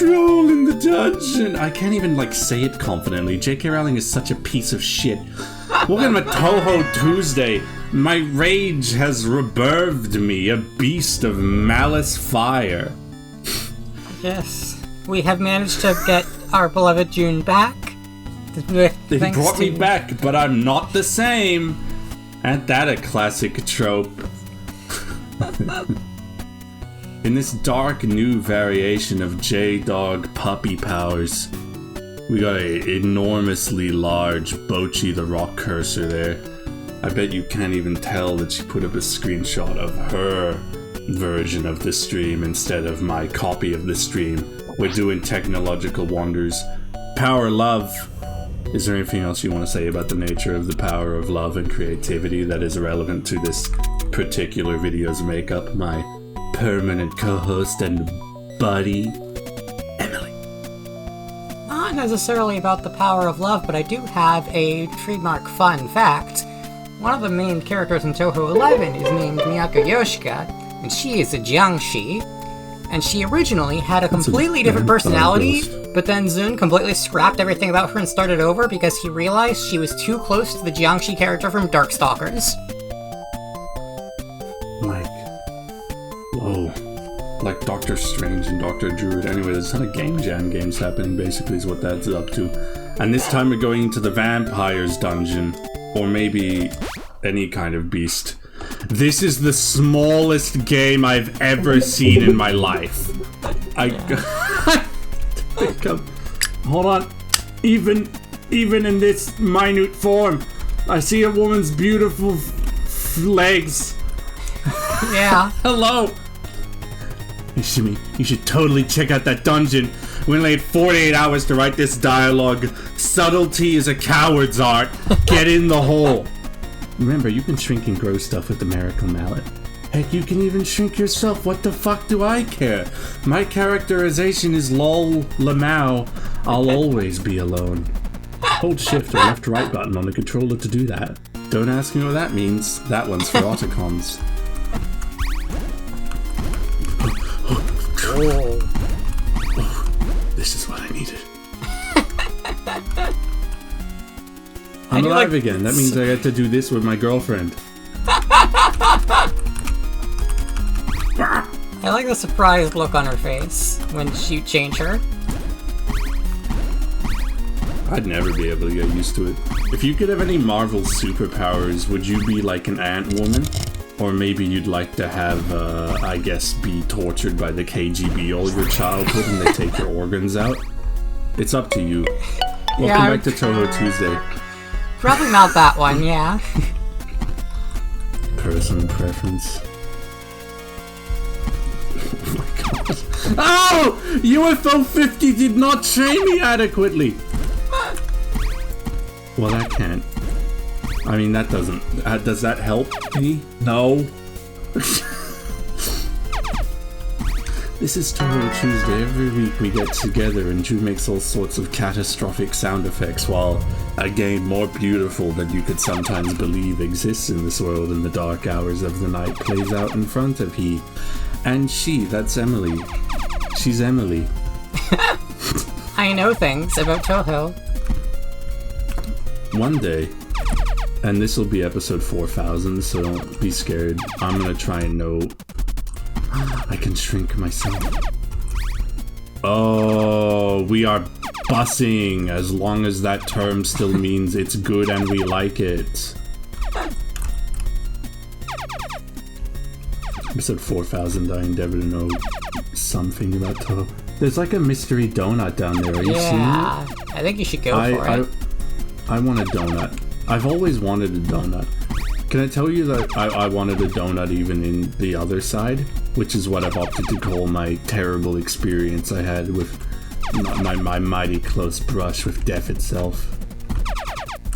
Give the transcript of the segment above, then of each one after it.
control in the dungeon. I can't even, like, say it confidently. J.K. Rowling is such a piece of shit. Welcome to TOUHOU Tuesday. My rage has rebirthed me, a beast of malice fire. Yes, we have managed to get our beloved June back. They brought me back, but I'm not the same. Ain't that a classic trope? In this dark new variation of J-Dog puppy powers, we got a enormously large Bochi the Rock cursor there. I bet you can't even tell that she put up a screenshot of her version of the stream instead of my copy of the stream. We're doing technological wonders. Power love. Is there anything else you want to say about the nature of the power of love and creativity that is relevant to this particular video's makeup? My permanent co-host and buddy, Emily. Not necessarily about the power of love, but I do have a trademark fun fact. One of the main characters in TOUHOU 11 is named Miyako Yoshika, and she is a Jiangshi. And she originally had a completely different personality, but then Zun completely scrapped everything about her and started over because he realized she was too close to the Jiangshi character from Darkstalkers. Like, whoa. Like Doctor Strange and Dr. Druid. Anyway, there's a ton of game jam games happening, basically is what that's up to. And this time we're going into the Vampire's Dungeon, or maybe any kind of beast. This is the smallest game I've ever seen in my life. Hold on. Even in this minute form, I see a woman's beautiful legs. Yeah. Hello. Shimmy, you should totally check out that dungeon. We only had 48 hours to write this dialogue. Subtlety is a coward's art. Get in the hole. Remember, you can shrink and grow stuff with the Miracle Mallet. Heck, you can even shrink yourself. What the fuck do I care? My characterization is lol lamau. I'll always be alone. Hold shift or left right button on the controller to do that. Don't ask me what that means. That one's for autocons. This is what I needed. I'm alive again. That means I get to do this with my girlfriend. I like the surprised look on her face when you change her. I'd never be able to get used to it. If you could have any Marvel superpowers, would you be like an ant-woman? Or maybe you'd like to have, I guess, be tortured by the KGB all your childhood and they take your organs out? It's up to you. Welcome back to TOUHOU Tuesday. Probably not that one, yeah. Personal preference. Oh my god. Oh! UFO 50 did not train me adequately! Well, that can't. I mean, that doesn't... does that help me? No. This is TOUHOU Tuesday. Every week we get together and Drew makes all sorts of catastrophic sound effects while a game more beautiful than you could sometimes believe exists in this world in the dark hours of the night plays out in front of he. And she, that's Emily. She's Emily. I know things about TOUHOU. One day, and this will be episode 4000, so don't be scared, I'm gonna try and know... I can shrink myself. Oh, we are bussing, as long as that term still means it's good and we like it. Episode 4000, I endeavor to know something about TOUHOU. There's like a mystery donut down there, are you seeing it? I think you should go for it. I want a donut. I've always wanted a donut. Can I tell you that I wanted a donut even in the other side? Which is what I've opted to call my terrible experience I had with my mighty close brush with death itself.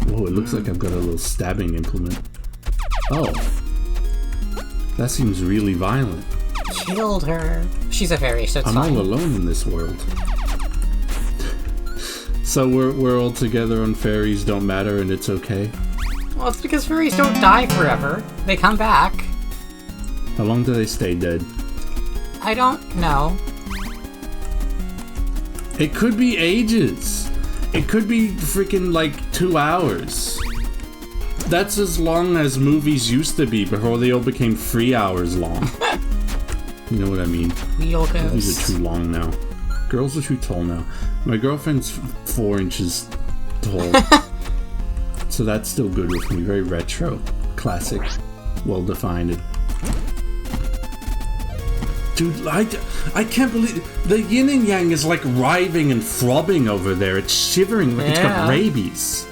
Whoa, it looks like I've got a little stabbing implement. Oh. That seems really violent. Killed her. She's a fairy, so it's I'm fine. all alone in this world. So we're all together and fairies don't matter and it's okay? Well, it's because fairies don't die forever. They come back. How long do they stay dead? I don't know. It could be ages. It could be freaking like 2 hours. That's as long as movies used to be before they all became 3 hours long. You know what I mean? Movies are too long now. Girls are too tall now. My girlfriend's 4 inches tall. So that's still good with me. Very retro. Classic. Well defined. Dude, I can't believe the yin and yang is like writhing and throbbing over there. It's shivering like it's got rabies.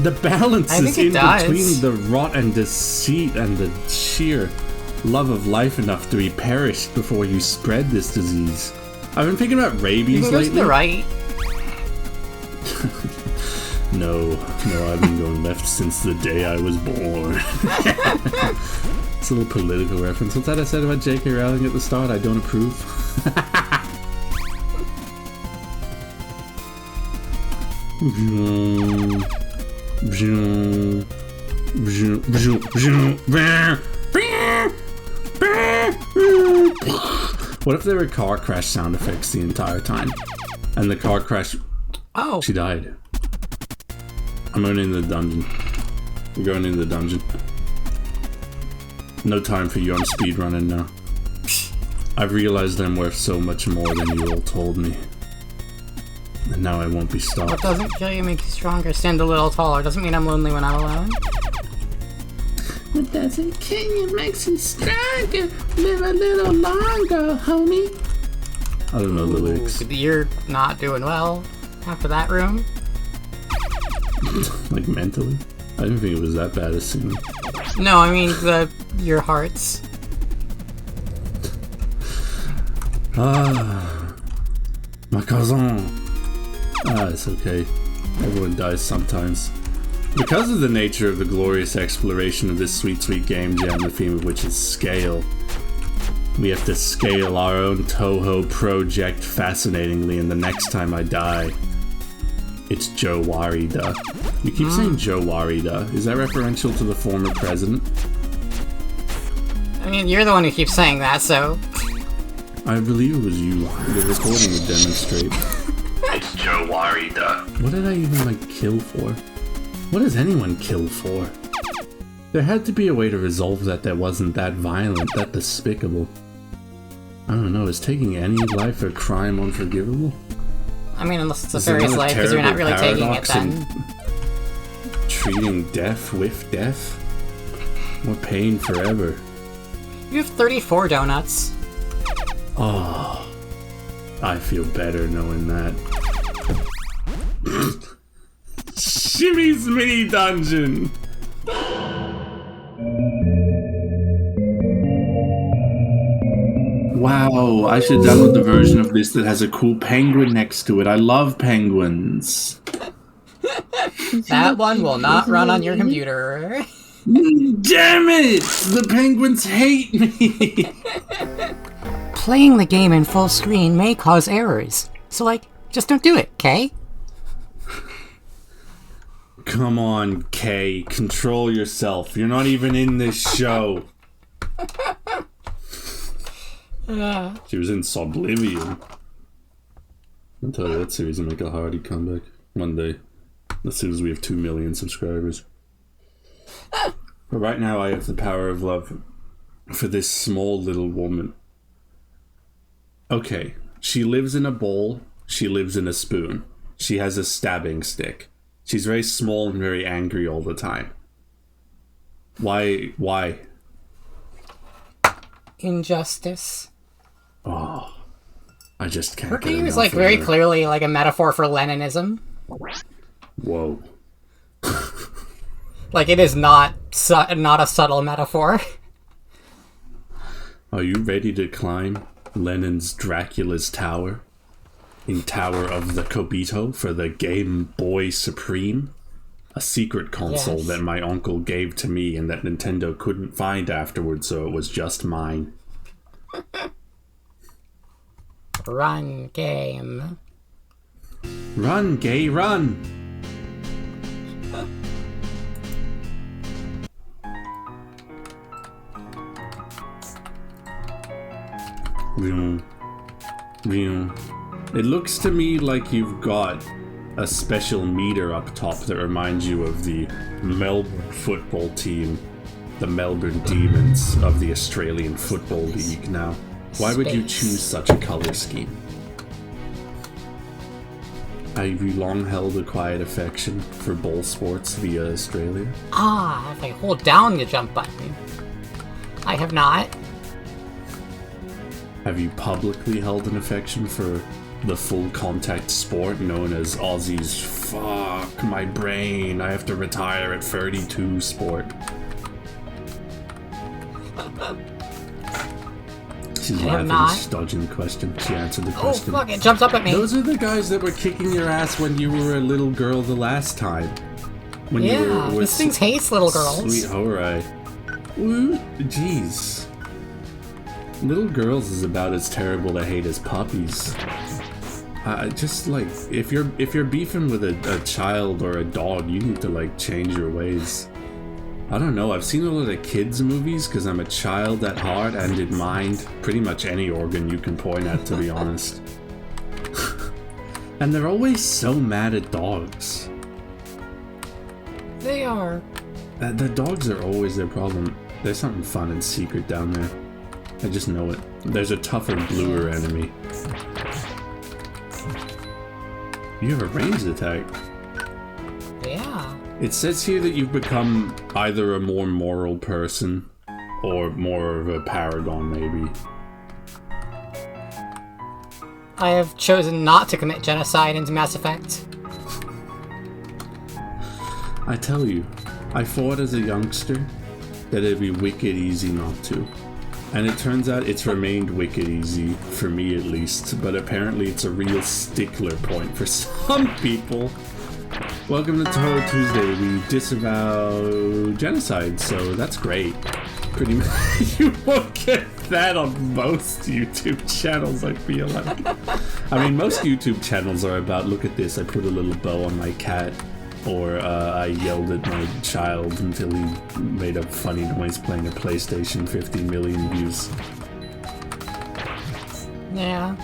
The balance is in between the rot and deceit and the sheer love of life enough to be perished before you spread this disease. I've been thinking about rabies lately. To the right. No, I've been going left since the day I was born. It's a little political reference. What's that I said about J.K. Rowling at the start? I don't approve. What if there were car crash sound effects the entire time? And the car crash... Oh. She died. I'm going into the dungeon. We're going into the dungeon. No time for you, I'm speedrunning now. I've realized I'm worth so much more than you all told me. And now I won't be stopped. What doesn't kill you makes you stronger. Stand a little taller. Doesn't mean I'm lonely when I'm alone. What doesn't kill you makes you stronger. Live a little longer, homie. I don't know the lyrics. You're not doing well after that room. Like mentally? I didn't think it was that bad a scene. No, I mean your hearts. My cousin. It's okay. Everyone dies sometimes. Because of the nature of the glorious exploration of this sweet, sweet game jam, the theme of which is scale, we have to scale our own TOUHOU project fascinatingly, and the next time I die, it's Joe Warida. You keep saying Joe Warida. Is that referential to the former president? I mean, you're the one who keeps saying that, so... I believe it was you. The recording would demonstrate. It's Joe Warida. What did I even, like, kill for? What does anyone kill for? There had to be a way to resolve that wasn't that violent, that despicable. I don't know, is taking any life a crime unforgivable? I mean, unless it's a fairy's life, because you're not really taking it then. Treating death with death? More pain forever. You have 34 donuts. Oh, I feel better knowing that. Shimmy's mini dungeon! Wow, I should download the version of this that has a cool penguin next to it. I love penguins. That one will not run on your computer. Damn it! The penguins hate me! Playing the game in full screen may cause errors. So, like, just don't do it, Kay? Come on, Kay. Control yourself. You're not even in this show. She was in Sublivion. I'll tell you that series will make a hearty comeback one day. As soon as we have 2 million subscribers. But right now I have the power of love for this small little woman. Okay, she lives in a bowl. She lives in a spoon. She has a stabbing stick. She's very small and very angry all the time. Why? Injustice. Oh, I just can't. Her game is like very clearly like a metaphor for Leninism. Whoa. Like it is not a subtle metaphor. Are you ready to climb Lenin's Dracula's tower? In Tower of the Kobito for the Game Boy Supreme? A secret console that my uncle gave to me and that Nintendo couldn't find afterwards, so it was just mine. Run, game. Run, gay, run! Vroom. Vroom. It looks to me like you've got a special meter up top that reminds you of the Melbourne football team, the Melbourne Demons of the Australian Football League. Now, why would you choose such a color scheme? Have you long held a quiet affection for ball sports via Australia? If I hold down the jump button. I have not. Have you publicly held an affection for the full contact sport known as Aussie's fuck my brain, I have to retire at 32 sport? She's laughing, she's dodging the question. She answered the question. Oh fuck, it jumps up at me. Those are the guys that were kicking your ass when you were a little girl the last time. When you were with this thing hates little girls. Sweet Horai. Ooh, jeez. Little girls is about as terrible to hate as puppies. Just like, if you're beefing with a child or a dog, you need to like change your ways. I don't know, I've seen a lot of kids movies because I'm a child at heart and in mind. Pretty much any organ you can point at, to be honest. And they're always so mad at dogs. They are. The dogs are always their problem. There's something fun and secret down there. I just know it. There's a tougher, bluer enemy. You have a ranged attack. Yeah. It says here that you've become either a more moral person or more of a paragon, maybe. I have chosen not to commit genocide into Mass Effect. I tell you, I thought as a youngster that it'd be wicked easy not to. And it turns out it's remained wicked easy, for me at least, but apparently it's a real stickler point for some people. Welcome to TOUHOU Tuesday. We disavow genocide, so that's great. Pretty much, you won't get that on most YouTube channels, I feel like. I mean, most YouTube channels are about, look at this, I put a little bow on my cat, or I yelled at my child until he made a funny noise playing a PlayStation, 50 million views. Yeah.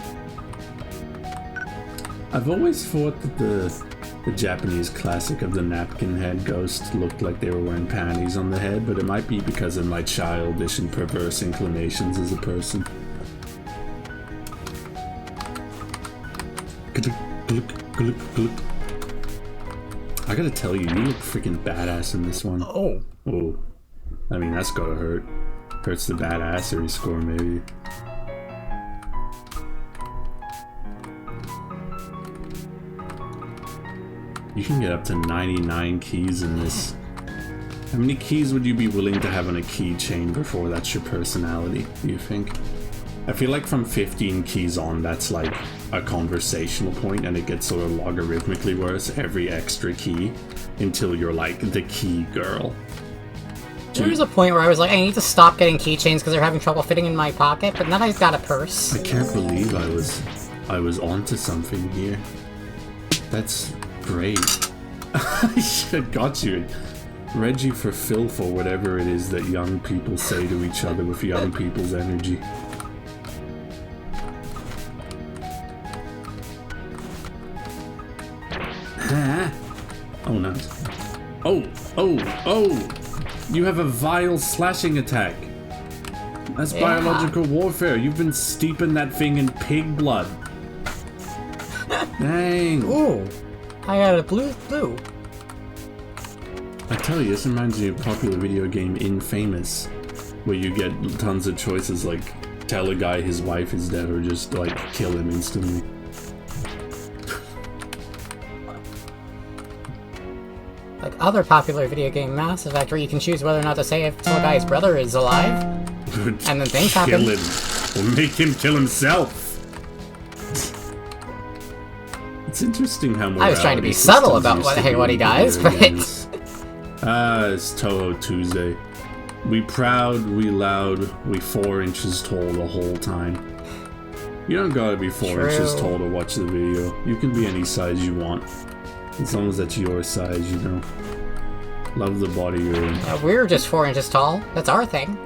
I've always thought that the Japanese classic of the napkin head ghost looked like they were wearing panties on the head, but it might be because of my childish and perverse inclinations as a person. I gotta tell you, you look freaking badass in this one. Oh. Oh. I mean, that's gotta hurt. Hurts the badassery score, maybe. You can get up to 99 keys in this. How many keys would you be willing to have on a keychain before that's your personality, do you think? I feel like from 15 keys on, that's like a conversational point, and it gets sort of logarithmically worse every extra key until you're like the key girl. There was a point where I was like, I need to stop getting keychains because they're having trouble fitting in my pocket, but now I've got a purse. I can't believe I was onto something here. That's great. I should have got you. Reggie for filth or whatever it is that young people say to each other with young people's energy. Oh, nice. Oh! You have a vile slashing attack. That's biological warfare. You've been steeping that thing in pig blood. Dang. Ooh. I got a blue. I tell you, this reminds me of a popular video game Infamous, where you get tons of choices like tell a guy his wife is dead or just like kill him instantly. Like other popular video game Mass Effect, where you can choose whether or not to say if some guy's brother is alive, and then things happen. Kill him, or make him kill himself. It's interesting how I was trying to be subtle about what he does, but it's TOUHOU Tuesday. We proud, we loud, we 4 inches tall the whole time. You don't gotta be 4 inches tall to watch the video. You can be any size you want. As long as that's your size, you know. Love the body you're in. We're just 4 inches tall. That's our thing.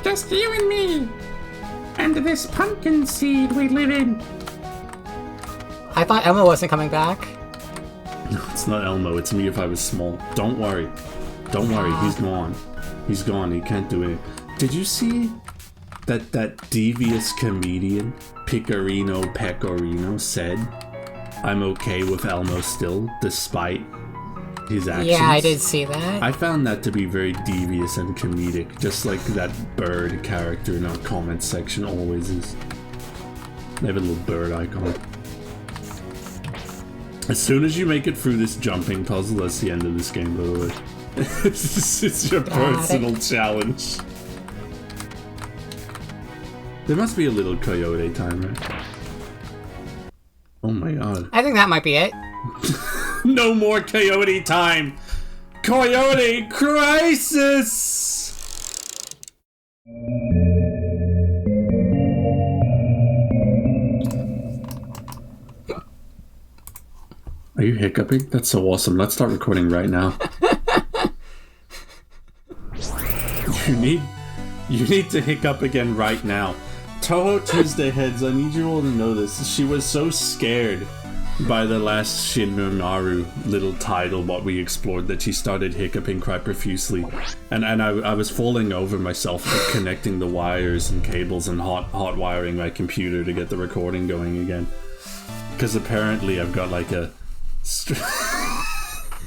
Just you and me. And this pumpkin seed we live in. I thought Emma wasn't coming back. No, it's not Elmo. It's me if I was small. Don't worry. Don't worry. He's gone. He's gone. He can't do it. Did you see that devious comedian, Picorino Pecorino, said, "I'm okay with Elmo still, despite his actions"? Yeah, I did see that. I found that to be very devious and comedic, just like that bird character in our comments section always is. They have a little bird icon. As soon as you make it through this jumping puzzle, that's the end of this game, by the way. It's your personal challenge. There must be a little coyote time, right? Oh my god. I think that might be it. No more coyote time! Coyote crisis! Are you hiccuping? That's so awesome. Let's start recording right now. You need to hiccup again right now. Touhou Tuesday heads, I need you all to know this. She was so scared by the last Shinmu Maru little title what we explored that she started hiccuping quite profusely. And I was falling over myself connecting the wires and cables and hot wiring my computer to get the recording going again. Because apparently I've got like a...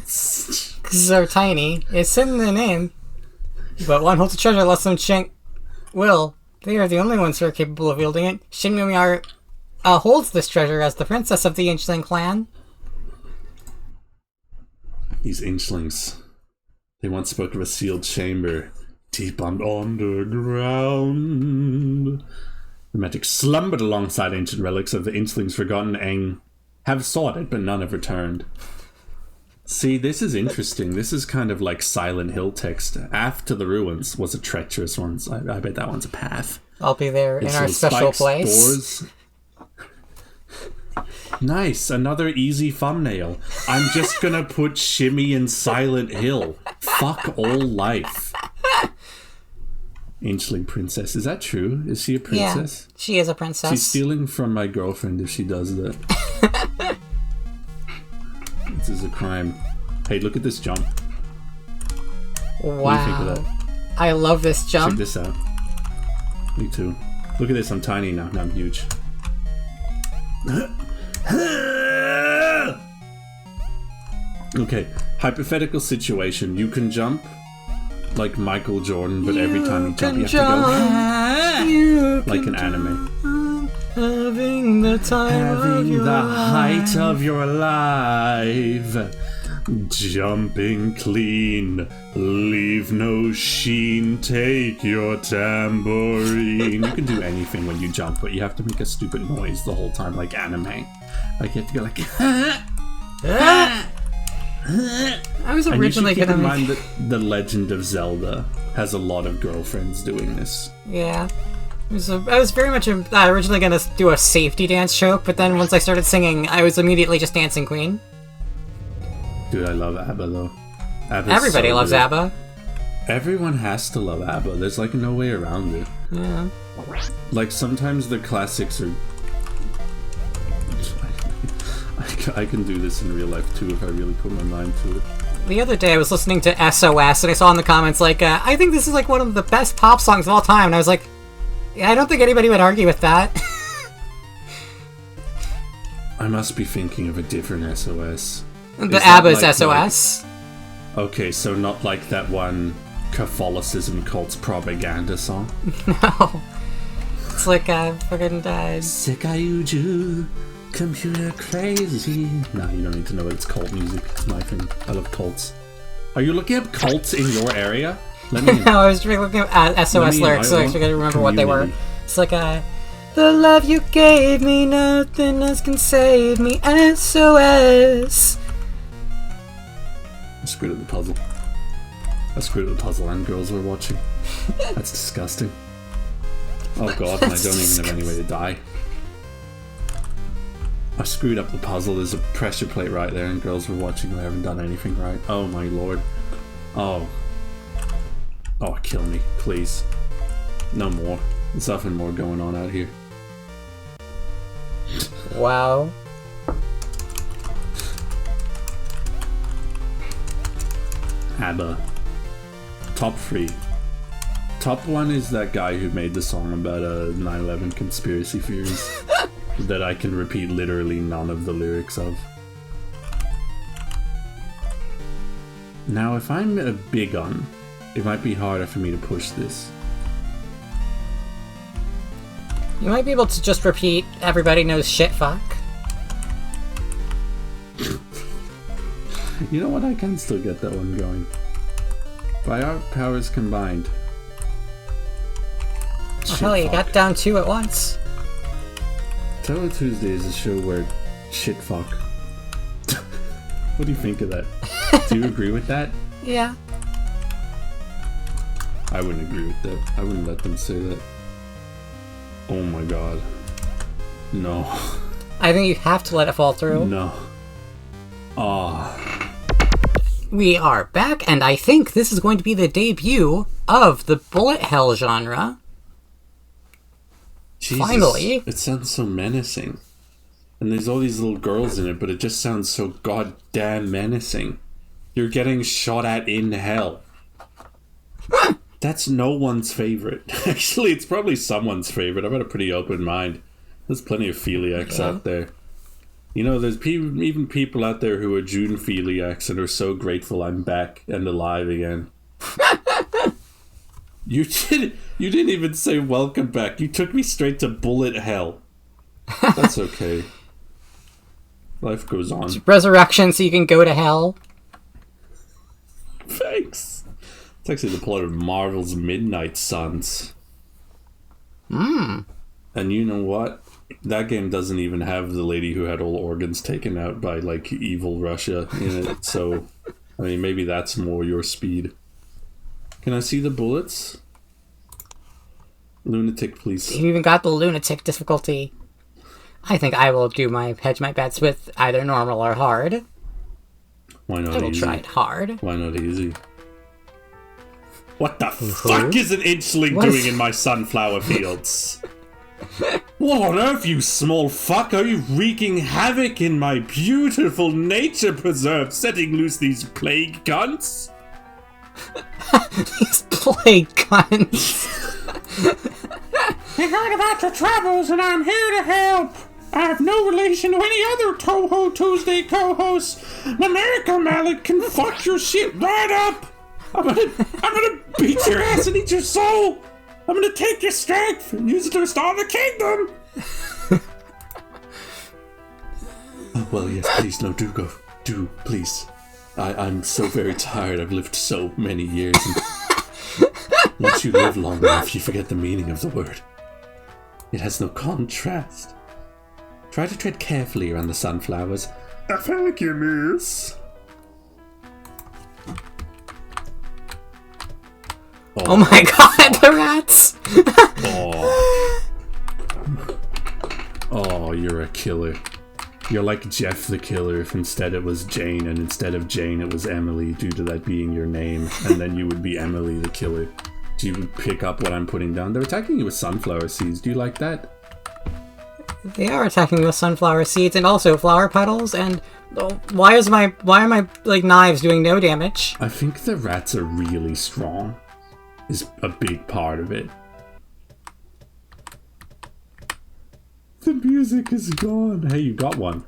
Because they're tiny. It's in the name. But one holds a treasure less than Shin will. They are the only ones who are capable of wielding it. Shinmu holds this treasure as the princess of the Inchling clan. These Inchlings. They once spoke of a sealed chamber deep underground. The magic slumbered alongside ancient relics of the Inchlings' forgotten Aang. Have sought it, but none have returned. See, this is interesting. This is kind of like Silent Hill text. After the ruins was a treacherous one. I bet that one's a path. I'll be there in our special place. Doors. Nice, another easy thumbnail. I'm just gonna put Shimmy in Silent Hill. Fuck all life. Inchling princess. Is that true? Is she a princess? Yeah, she is a princess. She's stealing from my girlfriend if she does that. This is a crime. Hey, look at this jump. Wow. What do you think of that? I love this jump. Check this out. Me too. Look at this, I'm tiny now. Now I'm huge. Okay, hypothetical situation. You can jump like Michael Jordan, but every time you jump, you have to go like an anime. Having the time of your height of your life. Jumping clean, leave no sheen, take your tambourine. You can do anything when you jump, but you have to make a stupid noise the whole time, like anime. Like you have to go like... I was originally and you should keep in gonna mind that The Legend of Zelda has a lot of girlfriends doing this. Yeah. I was very much originally gonna do a safety dance joke, but then once I started singing, I was immediately just dancing queen. Dude, I love ABBA though. Everybody loves ABBA. Everyone has to love ABBA. There's like no way around it. Yeah. Like sometimes the classics are... I can do this in real life too if I really put my mind to it. The other day I was listening to SOS and I saw in the comments like, I think this is like one of the best pop songs of all time, and I was like, yeah, I don't think anybody would argue with that. I must be thinking of a different SOS. The ABBA's like SOS. Okay, so not like that one Catholicism cult's propaganda song? No. It's like fucking Sekayuju, computer crazy. Nah, you don't need to know that it's cult music. It's my thing. I love cults. Are you looking up cults in your area? Let me No, I was looking at SOS lyrics, so I actually gotta remember what they were. It's like the love you gave me, nothing else can save me. SOS. I screwed up the puzzle. I screwed up the puzzle and girls were watching. That's disgusting. Oh god, and I don't even have any way to die. I screwed up the puzzle. There's a pressure plate right there and girls were watching who haven't done anything right. Oh my lord. Oh. Oh, kill me, please. No more. There's nothing more going on out here. Wow. ABBA. Top 3. Top 1 is that guy who made the song about 9/11 conspiracy theories that I can repeat literally none of the lyrics of. Now, if I'm a big un, it might be harder for me to push this. You might be able to just repeat everybody knows shit fuck. You know what? I can still get that one going. By our powers combined. Oh, hell, you got down 2 at once. TOUHOU Tuesday is a show where shit fuck. What do you think of that? Do you agree with that? Yeah. I wouldn't agree with that. I wouldn't let them say that. Oh my god. No. I think you have to let it fall through. No. Ah. We are back, and I think this is going to be the debut of the bullet hell genre. Jesus, finally. It sounds so menacing. And there's all these little girls in it, but it just sounds so goddamn menacing. You're getting shot at in hell. That's no one's favorite. Actually, it's probably someone's favorite. I've got a pretty open mind. There's plenty of philiacs out there. You know, there's even people out there who are June philiacs and are so grateful I'm back and alive again. You didn't even say welcome back. You took me straight to bullet hell. That's okay. Life goes on. It's resurrection so you can go to hell. Thanks. It's actually the plot of Marvel's Midnight Suns. And you know what? That game doesn't even have the lady who had all organs taken out by, like, evil Russia in it. So, I mean, maybe that's more your speed. Can I see the bullets? Lunatic, please. You even got the lunatic difficulty. I think I will hedge my bets with either normal or hard. Why not easy? I will try it hard. Why not easy? What the fuck is an inchling doing in my sunflower fields? What on earth, you small fuck? Are you wreaking havoc in my beautiful nature preserve, setting loose these plague cunts? These plague cunts. I heard about your travels and I'm here to help. I have no relation to any other TOUHOU Tuesday co-hosts. America Mallet can fuck your shit right up. I'm gonna beat your ass and eat your soul. I'm gonna take your strength and use it to restore the kingdom. Oh, well, yes, please, no, do go. Do, please. I'm so very tired. I've lived so many years. And once you live long enough, you forget the meaning of the word. It has no contrast. Try to tread carefully around the sunflowers. Thank you, miss. Oh my god, the rats! Oh, you're a killer. You're like Jeff the Killer if instead it was Jane, and instead of Jane it was Emily, due to that being your name, and then you would be Emily the Killer. Do you pick up what I'm putting down? They're attacking you with sunflower seeds. Do you like that? They are attacking me with sunflower seeds and also flower petals, and why are my like knives doing no damage? I think the rats are really strong. Is a big part of it. The music is gone. Hey, you got one.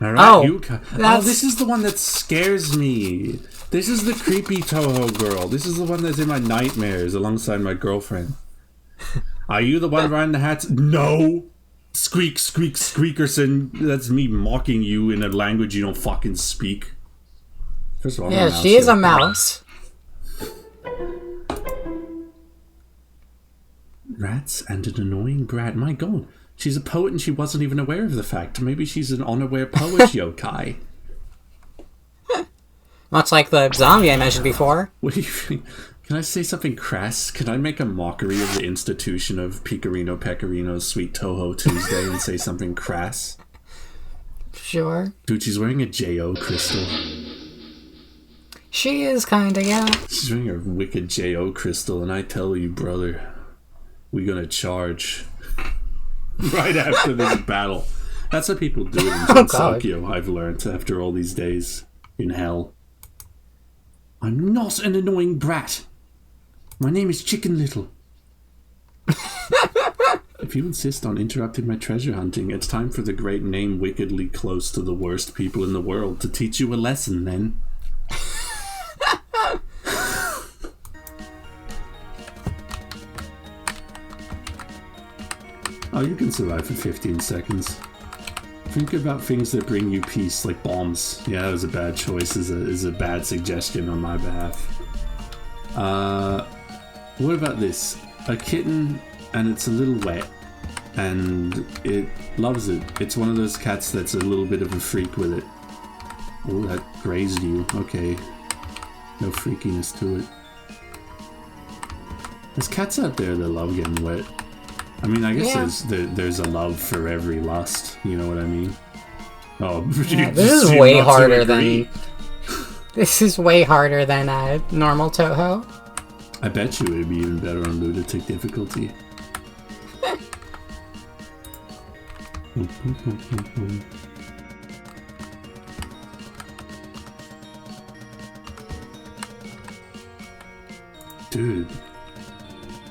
Alright, this is the one that scares me. This is the creepy TOUHOU girl. This is the one that's in my nightmares alongside my girlfriend. Are you the one wearing the hats? No! Squeak, squeak, squeakerson. That's me mocking you in a language you don't fucking speak. First of all, yeah, she is a mouse. Rats and an annoying brat. My god, she's a poet and she wasn't even aware of the fact. Maybe she's an unaware poet yokai. Much like the zombie I mentioned before. What do you think? Can I say something crass? Can I make a mockery of the institution of Picorino Pecorino's Sweet TOUHOU Tuesday and say something crass? Sure. Dude, she's wearing a J.O. crystal. She is kinda, yeah. She's wearing a wicked J.O. crystal, and I tell you, brother, we're gonna charge right after this battle. That's what people do in Tokyo, I've learned after all these days. in hell. I'm not an annoying brat. My name is Chicken Little. If you insist on interrupting my treasure hunting, it's time for the great name wickedly close to the worst people in the world to teach you a lesson, then. Oh, you can survive for 15 seconds. Think about things that bring you peace, like bombs. Yeah, that was a bad choice, is a bad suggestion on my behalf. What about this? A kitten, and it's a little wet, and it loves it. It's one of those cats that's a little bit of a freak with it. Oh, that grazed you. Okay. No freakiness to it. There's cats out there that love getting wet. I mean, I guess there's a love for every lust. You know what I mean? Oh, yeah, this is way harder than. This is way harder than normal Touhou. I bet you it'd be even better on lunatic difficulty. Dude.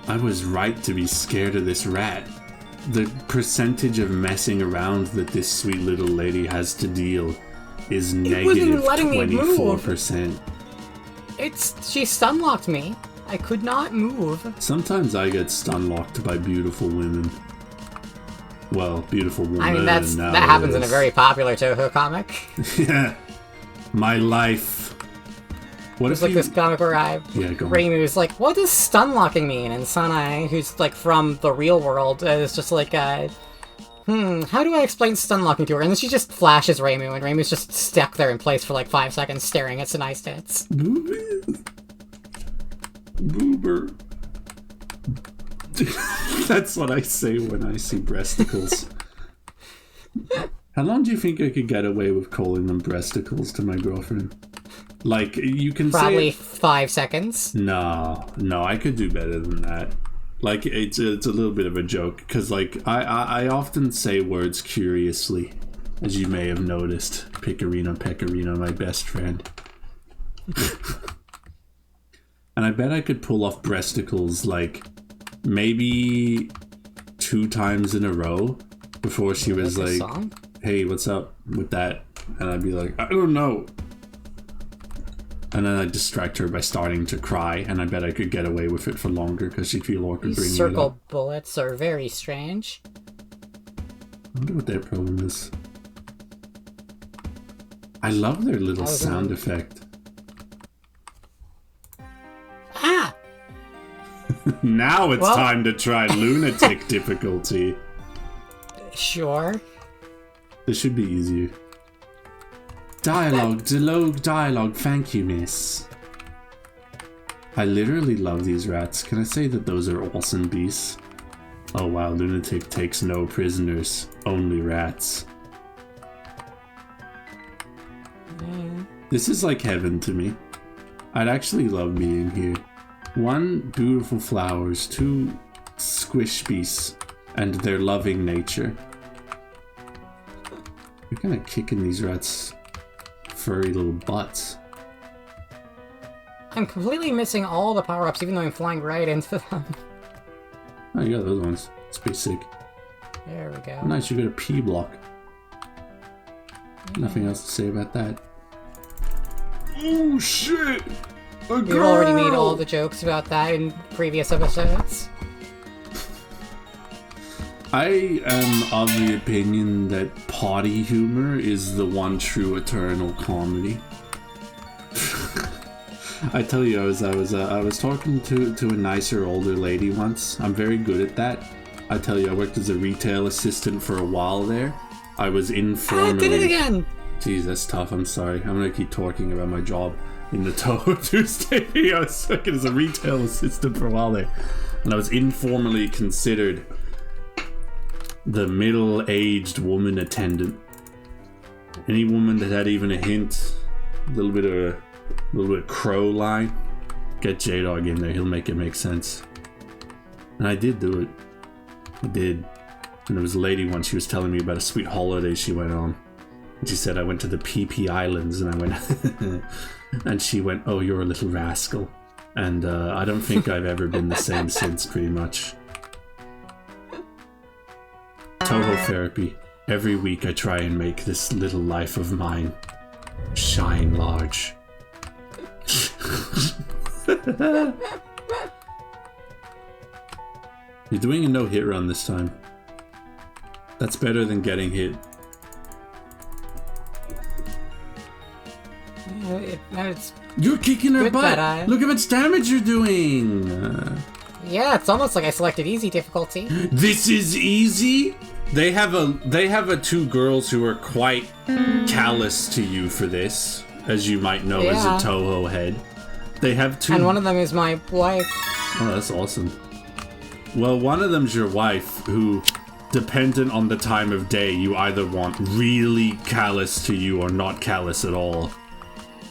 I was right to be scared of this rat. The percentage of messing around that this sweet little lady has to deal is negative 24%. She stunlocked me. I could not move. Sometimes I get stunlocked by beautiful women. Well, beautiful women. I mean, that happens in a very popular Touhou comic. Yeah. My life. What There's like this comic where Reimu's like, what does stunlocking mean? And Sanai, who's like from the real world, is just like, how do I explain stunlocking to her? And then she just flashes Reimu, and Reimu's just stuck there in place for like 5 seconds staring at Sanai's tits. Boober. That's what I say when I see breasticles. How long do you think I could get away with calling them breasticles to my girlfriend? Like, you can probably say... 5 seconds. No, I could do better than that. Like, it's a little bit of a joke, because, like, I often say words curiously, as you may have noticed. Pecorino, my best friend. And I bet I could pull off breasticles, like, maybe 2 times in a row before she was like, hey, what's up with that? And I'd be like, I don't know. And then I'd distract her by starting to cry, and I bet I could get away with it for longer because she'd feel awkward bringing it up. Circle bullets are very strange. I wonder what their problem is. I love their little sound effect. Ah! Now it's time to try lunatic difficulty. Sure. This should be easier. Dialogue, thank you, miss. I literally love these rats. Can I say that those are awesome beasts? Oh wow, lunatic takes no prisoners, only rats. This is like heaven to me. I'd actually love being here. 1, beautiful flowers, 2, squish beasts, and their loving nature. You're kind of kicking these rats' furry little butts. I'm completely missing all the power-ups, even though I'm flying right into them. Oh, you got those ones. It's pretty sick. There we go. Nice, you got a P block. Nothing else to say about that. Oh shit! We've already made all the jokes about that in previous episodes. I am of the opinion that potty humor is the one true eternal comedy. I tell you, I was talking to a nicer older lady once. I'm very good at that. I tell you, I worked as a retail assistant for a while there. I was informally... I did it again! Jeez, that's tough. I'm sorry. I'm gonna keep talking about my job in the Touhou Tuesday video. I was working as a retail assistant for a while there, and I was informally considered the middle-aged woman attendant. Any woman that had even a hint, a little bit of crow line, get J-Dog in there. He'll make it make sense. And I did do it. I did. And there was a lady once, she was telling me about a sweet holiday she went on. She said I went to the PP Islands, and I went, and she went, "Oh, you're a little rascal." And I don't think I've ever been the same since, pretty much. Touhou therapy. Every week I try and make this little life of mine shine large. You're doing a no-hit run this time. That's better than getting hit. It's You're kicking her good butt! that Look how much damage you're doing! yeah, it's almost like I selected easy difficulty. This is easy? They have two girls who are quite callous to you for this, as you might know as a Touhou head. They have two... And one of them is my wife. Oh, that's awesome. Well, one of them's your wife, who, dependent on the time of day, you either want really callous to you or not callous at all.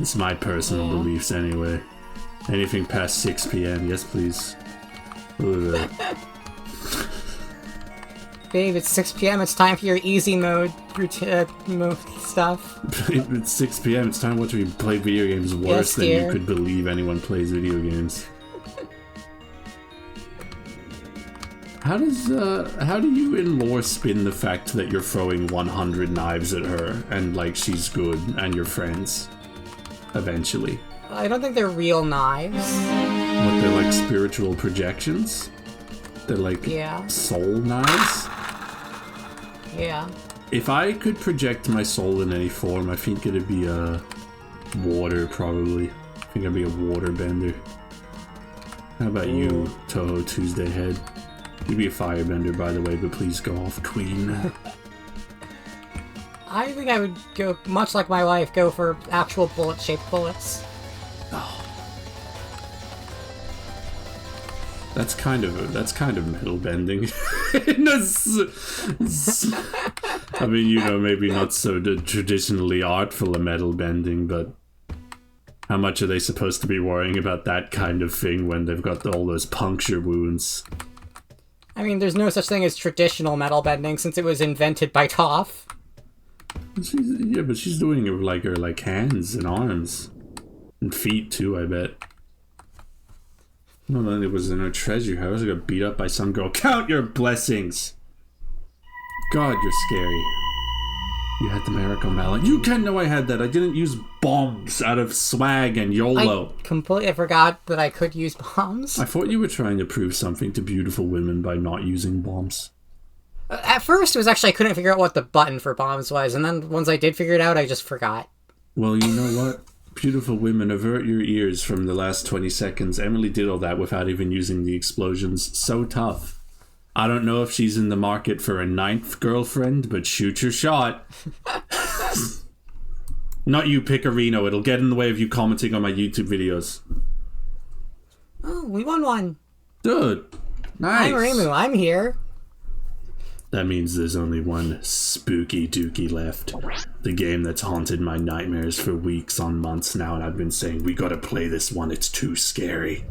It's my personal beliefs anyway. Anything past 6 p.m., yes please. Babe, it's 6 p.m. It's time for your easy mode mode stuff. It's 6 p.m. It's time to watch me play video games worse than you could believe anyone plays video games. How do you in lore spin the fact that you're throwing 100 knives at her and like she's good and you're friends? Eventually. I don't think they're real knives. What, they're like spiritual projections? They're like soul knives? Yeah. If I could project my soul in any form, I think it'd be water, probably. I think I'd be a water bender. How about you, Touhou Tuesday head? You'd be a firebender, by the way, but please go off, queen. I think I would go, much like my wife, go for actual bullet-shaped bullets. Oh. That's kind of metal bending. I mean, you know, maybe not so traditionally artful a metal bending, but how much are they supposed to be worrying about that kind of thing when they've got all those puncture wounds? I mean, there's no such thing as traditional metal bending since it was invented by Toph. But she's doing it with like her hands and arms and feet too, I bet. Well, then it was in her treasure house. I got beat up by some girl. Count your blessings! God, you're scary. You had the miracle mallet. You can't know I had that. I didn't use bombs out of swag and YOLO. I completely forgot that I could use bombs. I thought you were trying to prove something to beautiful women by not using bombs. At first, it was actually I couldn't figure out what the button for bombs was, and then once I did figure it out, I just forgot. Well, you know what? Beautiful women, avert your ears from the last 20 seconds. Emily did all that without even using the explosions. So tough. I don't know if she's in the market for a 9th girlfriend, but shoot your shot. Not you, Picarino. It'll get in the way of you commenting on my YouTube videos. Oh, we won one. Dude, nice. I'm Reimu. I'm here. That means there's only one spooky dookie left. The game that's haunted my nightmares for weeks on months now, and I've been saying, we gotta play this one, it's too scary.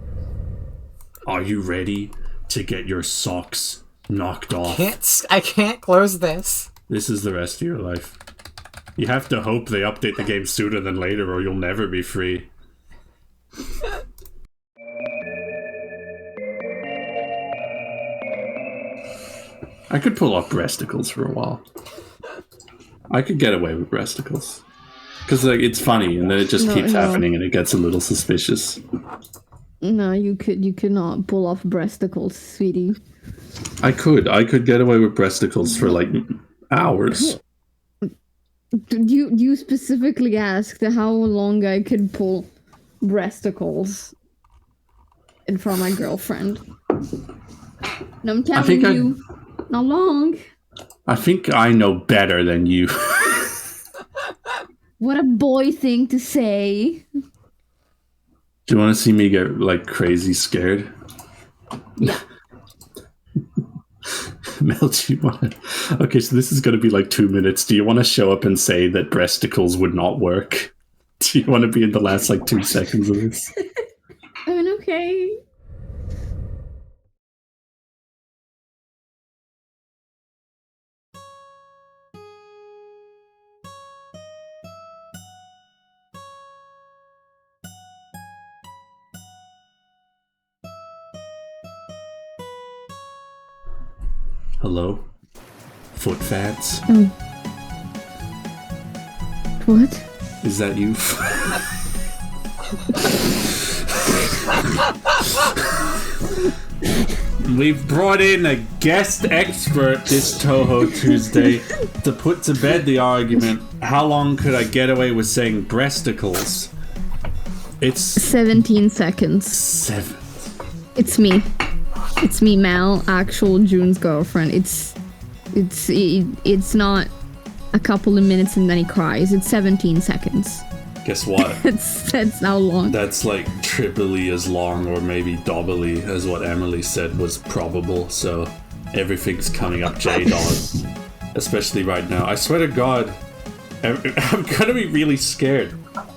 Are you ready to get your socks knocked off? I can't close this. This is the rest of your life. You have to hope they update the game sooner than later, or you'll never be free. I could pull off breasticles for a while. I could get away with breasticles. Because like, it's funny, and then it just keeps happening, and it gets a little suspicious. No, you could not pull off breasticles, sweetie. I could get away with breasticles for like hours. You specifically asked how long I could pull breasticles in front of my girlfriend. And I'm telling you, not long. I think I know better than you. What a boy thing to say. Do you want to see me get like crazy scared? Yeah. Mel, do you want to... Okay, so this is going to be like 2 minutes. Do you want to show up and say that breasticles would not work? Do you want to be in the last like 2 seconds of this? I mean, okay. Hello? Foot fats? Oh. What? Is that you? We've brought in a guest expert this TOUHOU Tuesday to put to bed the argument, how long could I get away with saying breasticles? It's 17 seconds. 7. It's me. It's me, Mal, actual June's girlfriend. It's not a couple of minutes and then he cries. It's 17 seconds. Guess what? That's how long. That's like triply as long, or maybe doubly, as what Emily said was probable. So everything's coming up J-Dog. Especially right now. I swear to God, I'm gonna be really scared.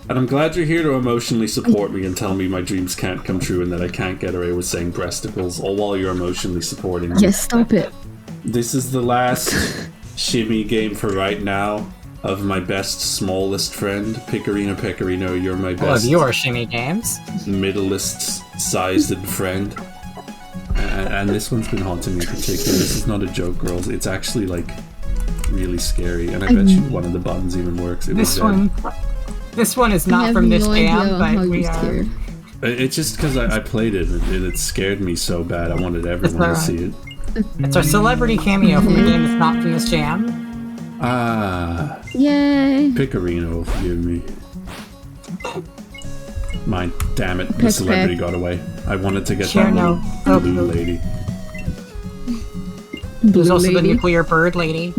And I'm glad you're here to emotionally support me and tell me my dreams can't come true and that I can't get away with saying breasticles, all while you're emotionally supporting me. Yes, stop it. This is the last shimmy game for right now of my best, smallest friend. Pecorino, you're my All of best, your shimmy games. middlest sized friend. And this one's been haunting me in particular. This is not a joke, girls. It's actually, like, really scary. And I bet you one of the buttons even works. This one is not from this jam, but we are... Scared. It's just because I played it and it scared me so bad. I wanted everyone to see it. It's our celebrity cameo from a game that's not from this jam. Ah. Yay. Pecorino, forgive me. Mine, damn it, the celebrity got away. I wanted to get that little blue lady. There's also the nuclear bird lady.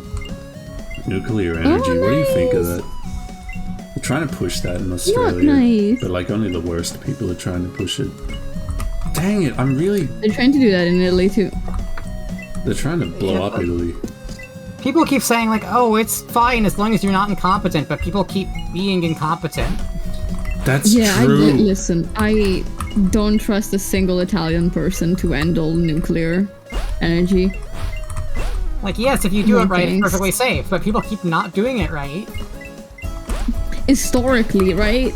Nuclear energy, what do you think of that? They're trying to push that in Australia. Nice. But like only the worst people are trying to push it. Dang it, I'm really... They're trying to do that in Italy too. They're trying to blow up Italy. People keep saying, like, oh, it's fine as long as you're not incompetent, but people keep being incompetent. That's true. true. Listen, I don't trust a single Italian person to handle nuclear energy. Like, yes, if you do it right, thanks. it's perfectly safe, but people keep not doing it right. Historically, right?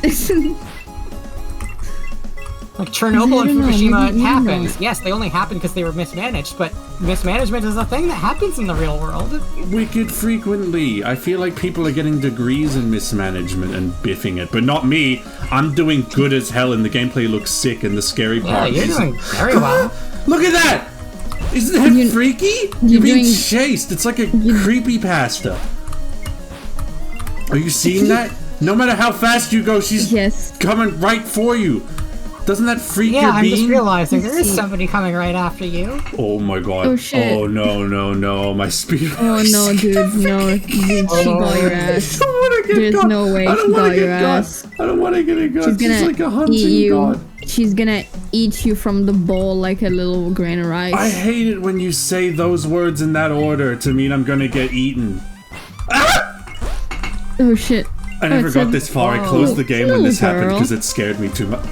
Like, Chernobyl and Fukushima maybe happened. not. Yes, they only happened because they were mismanaged, but mismanagement is a thing that happens in the real world. Wicked frequently. I feel like people are getting degrees in mismanagement and biffing it, but not me. I'm doing good as hell and the gameplay looks sick and the scary Yeah, part you're is... doing very well. Look at that! Isn't that freaky? You're being doing- chased. It's like a creepypasta. Are you seeing that? No matter how fast you go, she's coming right for you. Doesn't that freak your bean? Yeah, I'm just realizing there is somebody coming right after you. Oh my god. Oh shit. Oh no. My speed. Oh no, dude, no. Dude, she got your ass. I don't want to get There's got. no way I don't she want got to your get ass. got. I don't want to get it got. She's gonna like a hunting eat you. god. She's gonna eat you from the bowl like a little grain of rice. I hate it when you say those words in that order to mean I'm gonna get eaten. Ah! Oh shit. I never got this far. I closed the game when this happened girl. because it scared me too much.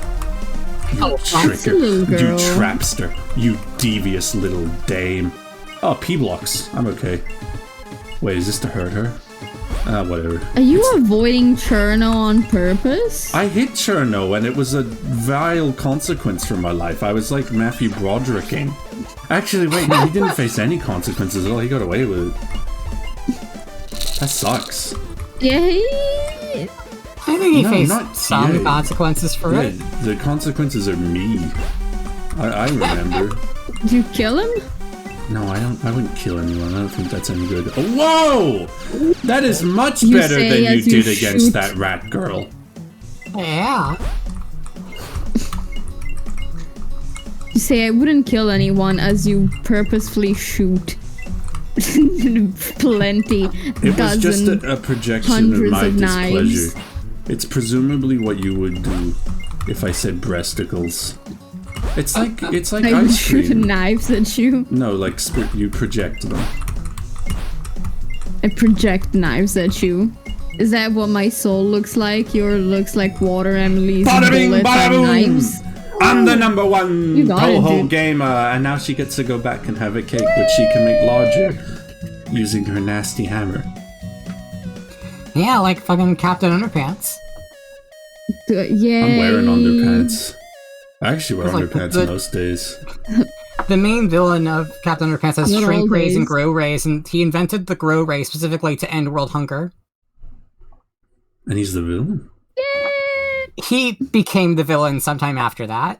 You that's a tricker, little you girl. trapster, you devious little dame. Oh, P-blocks. I'm okay. Wait, is this to hurt her? Ah, whatever. Are you avoiding Cherno on purpose? I hit Cherno and it was a vile consequence for my life. I was like Matthew Broderick-ing. Actually, wait, no, he didn't face any consequences at all. He got away with it. That sucks. Yay! I think he No, faced not some yay. consequences for Yeah, it. the consequences are me. I remember. Did you kill him? No, I wouldn't kill anyone. I don't think that's any good. Whoa! That is much You better say than you as you did against shoot. that rat girl. Yeah. You say I wouldn't kill anyone as you purposefully shoot. Plenty. It was just a projection of hundreds my of knives. displeasure. It's presumably what you would do if I said breasticles. It's like I would ice shoot cream. knives at you. No, like you project them. I project knives at you. Is that what my soul looks like? Yours looks like water, Emily's Bada bing, bullets bada and boom! knives. I'm the number one You got it, TOUHOU dude. gamer, and now she gets to go back and have a cake, which she can make larger using her nasty hammer. Yeah, like fucking Captain Underpants. Yay. I'm wearing underpants. I actually wear It's like underpants the- most days. The main villain of Captain Underpants has Not shrink all rays and days. grow rays, and he invented the grow ray specifically to end world hunger. And he's the villain? He became the villain sometime after that.